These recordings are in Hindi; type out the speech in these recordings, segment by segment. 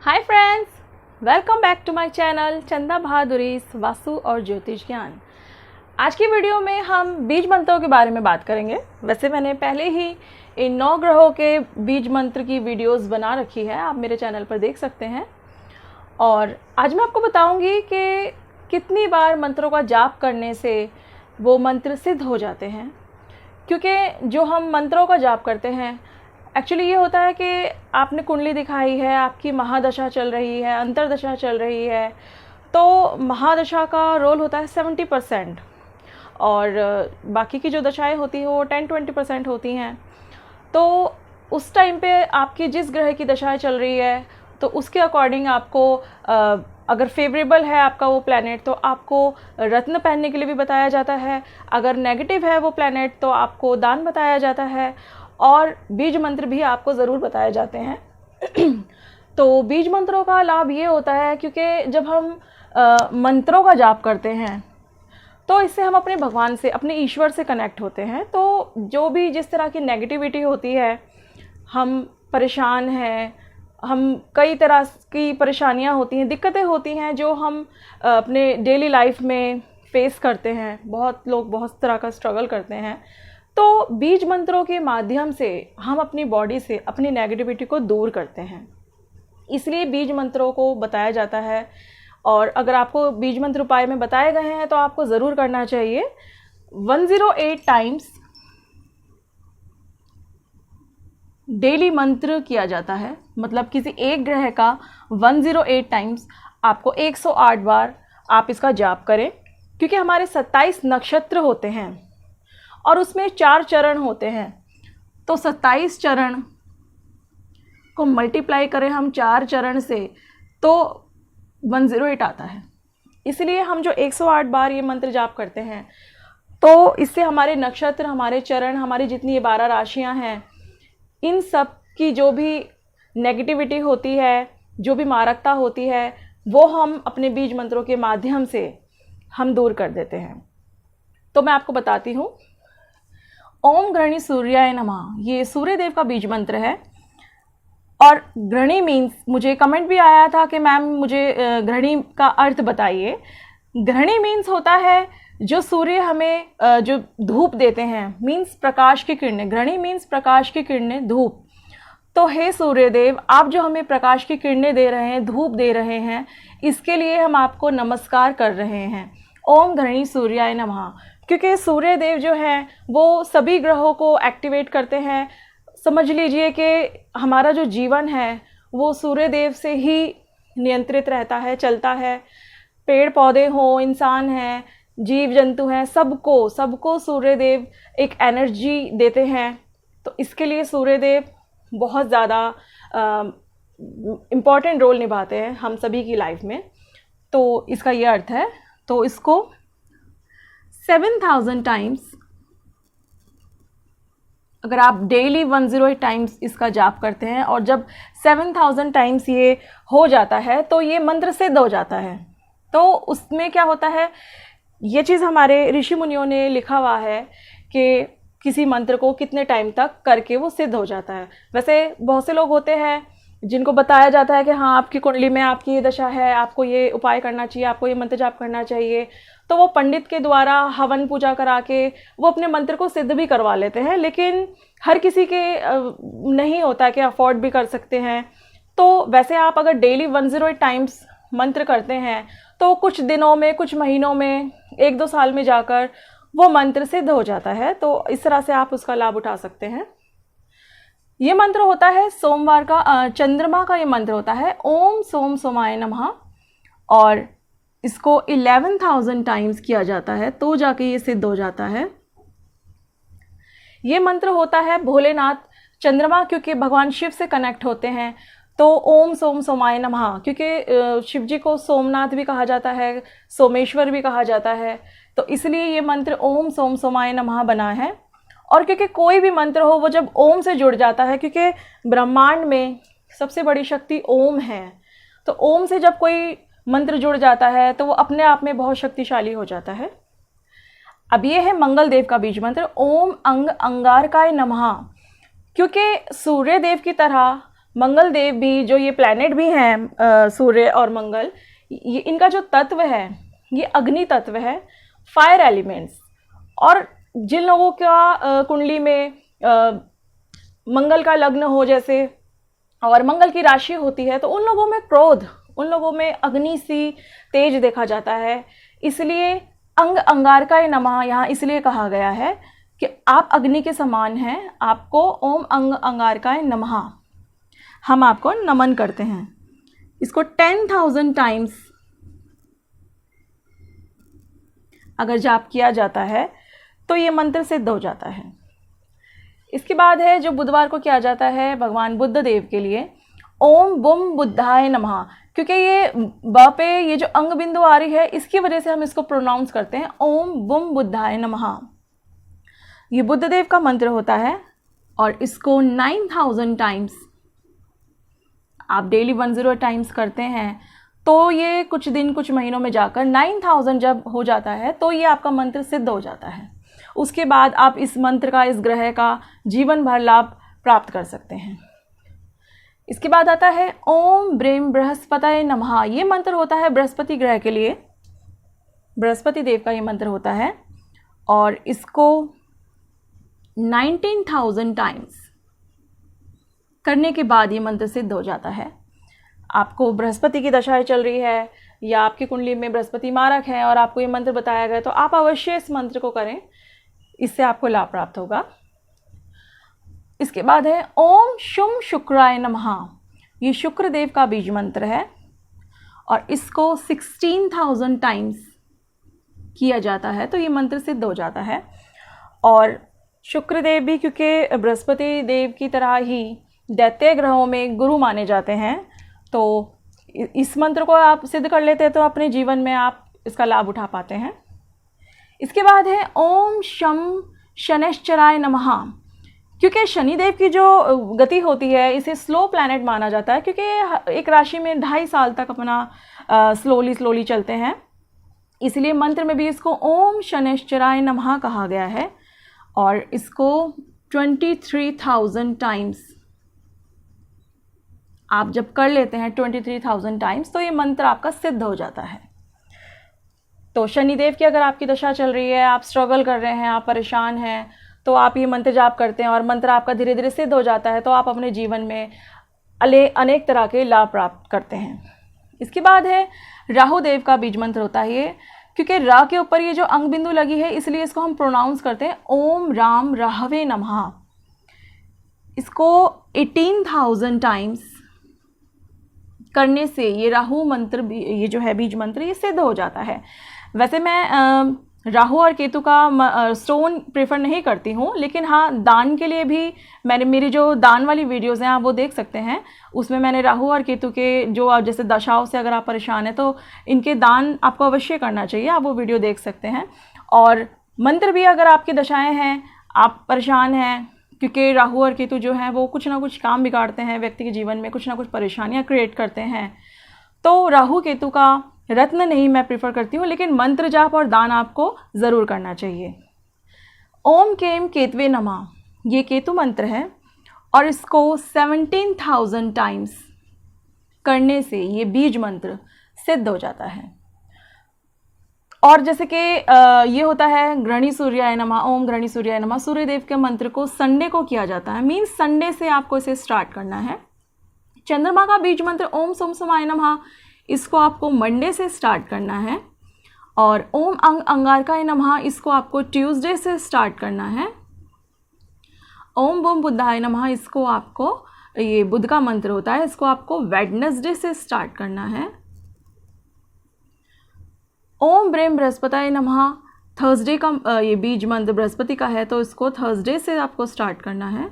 Hi friends, welcome back to my channel Chanda Bahaduri vastu और ज्योतिष ज्ञान। आज की वीडियो में हम बीज मंत्रों के बारे में बात करेंगे। वैसे मैंने पहले ही इन 9 ग्रहों के बीज मंत्र की वीडियोस बना रखी है, आप मेरे चैनल पर देख सकते हैं। और आज मैं आपको बताऊंगी कि कितनी बार मंत्रों का जाप करने से वो मंत्र सिद्ध हो जाते हैं। क्योंकि जो हम मंत्रों का जाप करते हैं, एक्चुअली ये होता है कि आपने कुंडली दिखाई है, आपकी महादशा चल रही है, अंतरदशा चल रही है, तो महादशा का रोल होता है 70% और बाकी की जो दशाएं होती हैं वो 10-20% होती हैं। तो उस टाइम पे आपकी जिस ग्रह की दशाएं चल रही है तो उसके अकॉर्डिंग आपको अगर फेवरेबल है आपका वो प्लैनेट तो आपको रत्न पहनने के लिए भी बताया जाता है, अगर नेगेटिव है वो प्लैनेट तो आपको दान बताया जाता है और बीज मंत्र भी आपको ज़रूर बताए जाते हैं। तो बीज मंत्रों का लाभ ये होता है क्योंकि जब हम मंत्रों का जाप करते हैं तो इससे हम अपने भगवान से, अपने ईश्वर से कनेक्ट होते हैं। तो जो भी जिस तरह की नेगेटिविटी होती है, हम परेशान हैं, हम कई तरह की परेशानियां होती हैं, दिक्कतें होती हैं जो हम अपने डेली लाइफ में फेस करते हैं। बहुत लोग बहुत तरह का स्ट्रगल करते हैं। तो बीज मंत्रों के माध्यम से हम अपनी बॉडी से अपनी नेगेटिविटी को दूर करते हैं, इसलिए बीज मंत्रों को बताया जाता है। और अगर आपको बीज मंत्र उपाय में बताए गए हैं तो आपको ज़रूर करना चाहिए। 108 टाइम्स डेली मंत्र किया जाता है, मतलब किसी एक ग्रह का 108 टाइम्स आपको 108 बार आप इसका जाप करें। क्योंकि हमारे 27 नक्षत्र होते हैं और उसमें 4 चरण होते हैं, तो 27 चरण को मल्टीप्लाई करें हम 4 चरण से तो 108 आता है। इसलिए हम जो 108 बार ये मंत्र जाप करते हैं तो इससे हमारे नक्षत्र, हमारे चरण, हमारी जितनी ये 12 राशियां हैं, इन सब की जो भी नेगेटिविटी होती है, जो भी मारकता होती है, वो हम अपने बीज मंत्रों के माध्यम से हम दूर कर देते हैं। तो मैं आपको बताती हूँ। ओम गृणी सूर्याय नमः, ये सूर्य देव का बीज मंत्र है। और गृणी मीन्स, मुझे कमेंट भी आया था कि मैम मुझे गृणी का अर्थ बताइए। गृणी मीन्स होता है जो सूर्य हमें जो धूप देते हैं, मीन्स प्रकाश की किरणें। गृणी मीन्स प्रकाश की किरणें, धूप। तो हे सूर्य देव, आप जो हमें प्रकाश की किरणें दे रहे हैं, धूप दे रहे हैं, इसके लिए हम आपको नमस्कार कर रहे हैं। ओम गृणी सूर्याय नमः। क्योंकि सूर्य देव जो हैं वो सभी ग्रहों को एक्टिवेट करते हैं। समझ लीजिए कि हमारा जो जीवन है वो सूर्य देव से ही नियंत्रित रहता है, चलता है। पेड़ पौधे हों, इंसान हैं, जीव जंतु हैं, सबको सूर्य देव एक एनर्जी देते हैं। तो इसके लिए सूर्य देव बहुत ज़्यादा इम्पॉर्टेंट रोल निभाते हैं हम सभी की लाइफ में। तो इसका ये अर्थ है। तो इसको 7000 टाइम्स अगर आप डेली 108 टाइम्स इसका जाप करते हैं और जब 7000 टाइम्स ये हो जाता है तो ये मंत्र सिद्ध हो जाता है। तो उसमें क्या होता है, ये चीज़ हमारे ऋषि मुनियों ने लिखा हुआ है कि किसी मंत्र को कितने टाइम तक करके वो सिद्ध हो जाता है। वैसे बहुत से लोग होते हैं जिनको बताया जाता है कि हाँ, आपकी कुंडली में आपकी ये दशा है, आपको ये उपाय करना चाहिए, आपको ये मंत्र जाप करना चाहिए। तो वो पंडित के द्वारा हवन पूजा करा के वो अपने मंत्र को सिद्ध भी करवा लेते हैं, लेकिन हर किसी के नहीं होता कि अफोर्ड भी कर सकते हैं। तो वैसे आप अगर डेली 108 टाइम्स मंत्र करते हैं तो कुछ दिनों में, कुछ महीनों में, 1-2 साल में जाकर वो मंत्र सिद्ध हो जाता है। तो इस तरह से आप उसका लाभ उठा सकते हैं। ये मंत्र होता है सोमवार का, चंद्रमा का ये मंत्र होता है, ओम सोम सोमाय नमः। और इसको 11,000 टाइम्स किया जाता है तो जाके ये सिद्ध हो जाता है। ये मंत्र होता है भोलेनाथ, चंद्रमा क्योंकि भगवान शिव से कनेक्ट होते हैं तो ओम सोम सोमाय नमः। क्योंकि शिव जी को सोमनाथ भी कहा जाता है, सोमेश्वर भी कहा जाता है, तो इसलिए ये मंत्र ओम सोम सोमाय नमः बना है। और क्योंकि कोई भी मंत्र हो वो जब ओम से जुड़ जाता है, क्योंकि ब्रह्मांड में सबसे बड़ी शक्ति ओम है, तो ओम से जब कोई मंत्र जुड़ जाता है तो वो अपने आप में बहुत शक्तिशाली हो जाता है। अब ये है मंगल देव का बीज मंत्र, ओम अंग अंगारकाय नमः। क्योंकि सूर्य देव की तरह मंगल देव भी, जो ये प्लैनेट भी हैं सूर्य और मंगल, ये इनका जो तत्व है ये अग्नि तत्व है, फायर एलिमेंट्स। और जिन लोगों का कुंडली में मंगल का लग्न हो जैसे, और मंगल की राशि होती है, तो उन लोगों में क्रोध, उन लोगों में अग्नि सी तेज देखा जाता है। इसलिए अंग अंगारकाय नमः यहाँ इसलिए कहा गया है कि आप अग्नि के समान हैं, आपको ओम अंग अंगारकाय नमः हम आपको नमन करते हैं। इसको 10,000 टाइम्स अगर जाप किया जाता है तो ये मंत्र सिद्ध हो जाता है। इसके बाद है जो बुधवार को किया जाता है भगवान बुद्ध देव के लिए, ओम बुम बुद्धाय नमः। क्योंकि ये ब पे ये जो अंग बिंदु आ रही है, इसकी वजह से हम इसको प्रोनाउंस करते हैं ओम बुम बुद्धाय नमः। ये बुद्ध देव का मंत्र होता है और इसको 9,000 टाइम्स आप डेली 10 टाइम्स करते हैं तो ये कुछ दिन कुछ महीनों में जाकर 9,000 जब हो जाता है तो ये आपका मंत्र सिद्ध हो जाता है। उसके बाद आप इस मंत्र का, इस ग्रह का जीवन भर लाभ प्राप्त कर सकते हैं। इसके बाद आता है ओम ब्रीम बृहस्पतये नमः। ये मंत्र होता है बृहस्पति ग्रह के लिए, बृहस्पति देव का ये मंत्र होता है और इसको 19,000 टाइम्स करने के बाद ये मंत्र सिद्ध हो जाता है। आपको बृहस्पति की दशाएं चल रही है या आपकी कुंडली में बृहस्पति मारक है और आपको ये मंत्र बताया गया तो आप अवश्य इस मंत्र को करें, इससे आपको लाभ प्राप्त होगा। इसके बाद है ओम शुम शुक्राय नमः। ये शुक्र देव का बीज मंत्र है और इसको 16,000 टाइम्स किया जाता है तो ये मंत्र सिद्ध हो जाता है। और शुक्र देव भी क्योंकि बृहस्पति देव की तरह ही दैत्य ग्रहों में गुरु माने जाते हैं, तो इस मंत्र को आप सिद्ध कर लेते हैं तो अपने जीवन में आप इसका लाभ उठा पाते हैं। इसके बाद है ओम शम शनैश्चराय नमः। क्योंकि शनिदेव की जो गति होती है इसे स्लो प्लैनेट माना जाता है, क्योंकि एक राशि में 2.5 साल तक अपना स्लोली चलते हैं, इसलिए मंत्र में भी इसको ओम शनैश्चराय नमः कहा गया है। और इसको 23,000 टाइम्स आप जब कर लेते हैं 23,000 टाइम्स तो ये मंत्र आपका सिद्ध हो जाता है। तो शनिदेव की अगर आपकी दशा चल रही है, आप स्ट्रगल कर रहे हैं, आप परेशान हैं, तो आप ये मंत्र जाप करते हैं और मंत्र आपका धीरे धीरे सिद्ध हो जाता है तो आप अपने जीवन में अनेक तरह के लाभ प्राप्त करते हैं। इसके बाद है राहु देव का बीज मंत्र होता है ये, क्योंकि रा के ऊपर ये जो अंग बिंदु लगी है इसलिए इसको हम प्रोनाउंस करते हैं ओम राम राहवे नमः। इसको 18,000 टाइम्स करने से ये राहु मंत्र, ये जो है बीज मंत्र, ये सिद्ध हो जाता है। वैसे मैं राहु और केतु का स्टोन प्रेफर नहीं करती हूँ, लेकिन हाँ दान के लिए भी मैंने मेरी जो दान वाली वीडियोज़ हैं आप वो देख सकते हैं। उसमें मैंने राहु और केतु के जो जैसे दशाओं से अगर आप परेशान हैं तो इनके दान आपको अवश्य करना चाहिए, आप वो वीडियो देख सकते हैं। और मंत्र भी अगर आपकी दशाएँ हैं, आप परेशान हैं, क्योंकि राहु और केतु जो हैं वो कुछ ना कुछ काम बिगाड़ते हैं, व्यक्ति के जीवन में कुछ ना कुछ परेशानियाँ क्रिएट करते हैं, तो राहु केतु का रत्न नहीं मैं प्रीफर करती हूँ, लेकिन मंत्र जाप और दान आपको ज़रूर करना चाहिए। ओम केम केतवे नमः, ये केतु मंत्र है और इसको 17,000 टाइम्स करने से ये बीज मंत्र सिद्ध हो जाता है। और जैसे कि ये होता है ग्रहणी सूर्याय नमः, ओम ग्रहणी सूर्याय नमः, सूर्यदेव के मंत्र को संडे को किया जाता है, मीन्स संडे से आपको इसे स्टार्ट करना है। चंद्रमा का बीज मंत्र ओम सोम समाय नमः, इसको आपको मंडे से स्टार्ट करना है। और ओम अंग अंगारकाय नमः, इसको आपको ट्यूसडे से स्टार्ट करना है। ओम बम बुद्धाय नमः, इसको आपको, ये बुध का मंत्र होता है, इसको आपको वेडनेसडे से स्टार्ट करना है। ओम ब्रेम बृहस्पतये नमः, थर्सडे का ये बीज मंत्र बृहस्पति का है तो इसको थर्सडे से आपको स्टार्ट करना है।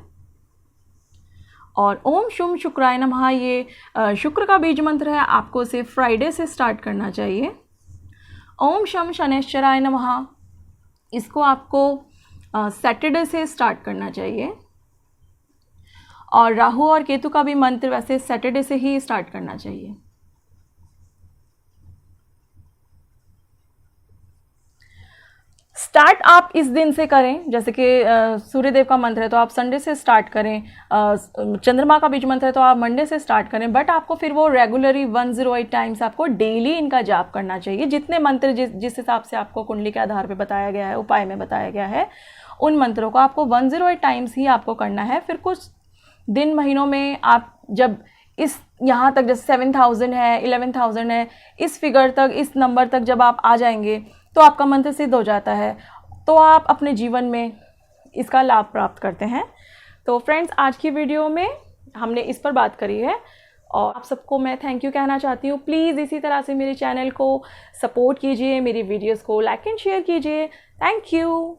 और ओम शुम शुक्राय नमः, ये शुक्र का बीज मंत्र है, आपको इसे फ्राइडे से स्टार्ट करना चाहिए। ओम शम शनैश्चराय नमः, इसको आपको सैटरडे से स्टार्ट करना चाहिए। और राहु और केतु का भी मंत्र वैसे सैटरडे से ही स्टार्ट करना चाहिए। स्टार्ट आप इस दिन से करें, जैसे कि सूर्यदेव का मंत्र है तो आप संडे से स्टार्ट करें, चंद्रमा का बीज मंत्र है तो आप मंडे से स्टार्ट करें, बट आपको फिर वो रेगुलरली 108 टाइम्स आपको डेली इनका जाप करना चाहिए। जितने मंत्र जिस हिसाब से आपको कुंडली के आधार पे बताया गया है, उपाय में बताया गया है, उन मंत्रों को आपको 108 टाइम्स ही आपको करना है। फिर कुछ दिन महीनों में आप जब इस यहाँ तक, जैसे 7000 है, 11000 है, इस फिगर तक, इस नंबर तक जब आप आ जाएंगे तो आपका मंत्र सिद्ध हो जाता है, तो आप अपने जीवन में इसका लाभ प्राप्त करते हैं। तो फ्रेंड्स, आज की वीडियो में हमने इस पर बात करी है और आप सबको मैं थैंक यू कहना चाहती हूँ। प्लीज़ इसी तरह से मेरे चैनल को सपोर्ट कीजिए, मेरी वीडियोस को लाइक एंड शेयर कीजिए। Thank you.